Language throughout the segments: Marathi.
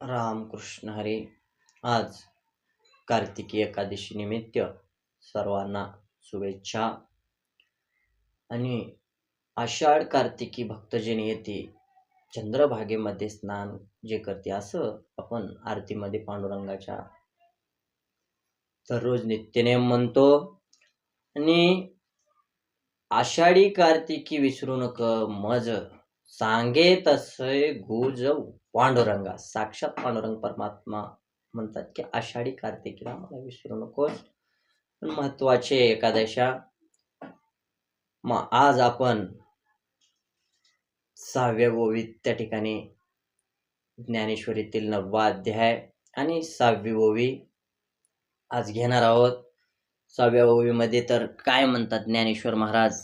रामकृष्ण हरी. आज कार्तिकी एकादशी निमित्त सर्वांना शुभेच्छा. आणि आषाढ कार्तिकी भक्तजन येते चंद्रभागेमध्ये स्नान जे करते, असं आपण आरतीमध्ये पांडुरंगाच्या दररोज नित्यनेम म्हणतो. आणि आषाढी कार्तिकी विसरू नक मज सांगे तसे गुज पांडुरंगा. साक्षात पांडुरंग परमात्मा म्हणतात की आषाढी कार्तिकीला मला विसरू नकोस. महत्वाचे एकादशा. मग आज आपण 6व्या ओवीत त्या ठिकाणी ज्ञानेश्वरीतील 9वा अध्याय आणि 6वी ओवी आज घेणार आहोत. 6व्या ओवीमध्ये तर काय म्हणतात ज्ञानेश्वर महाराज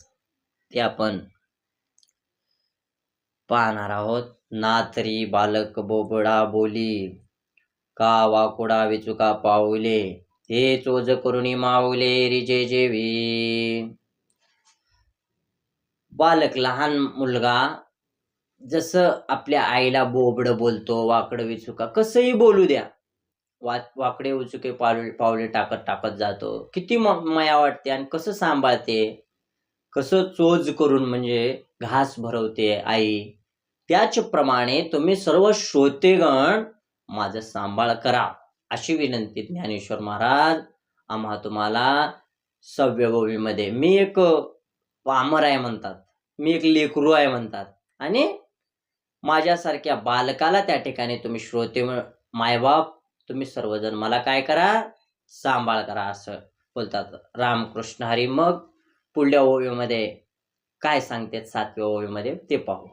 ते आपण पाहणार आहोत. ना तरी बालक बोबडा बोली, का वाकुडा विचुका पाऊले, हे चोज करुणी माऊले रिजे जेवी. बालक, लहान मुलगा जसं आपल्या आईला बोबड बोलतो, वाकडं विचुका कसंही बोलू द्या, वाकडे उचुके पावले टाकत टाकत जातो, किती माया वाटते आणि कसं सांभाळते, कसं चोज करून म्हणजे घास भरवते आई. त्याचप्रमाणे तुम्ही सर्व श्रोतेगण माझा सांभाळ करा, अशी विनंती ज्ञानेश्वर महाराज आम्हा तुम्हाला 6व्या ओवीमध्ये. मी एक पामर आहे म्हणतात, मी एक लेकरू आहे म्हणतात, आणि माझ्यासारख्या बालकाला त्या ठिकाणी तुम्ही श्रोते मायबाप तुम्ही सर्वजण मला काय करा, सांभाळ करा, असं बोलतात. रामकृष्ण हरी. मग पुढल्या ओवीमध्ये काय सांगतात 7व्या ओवीमध्ये ते पाहू.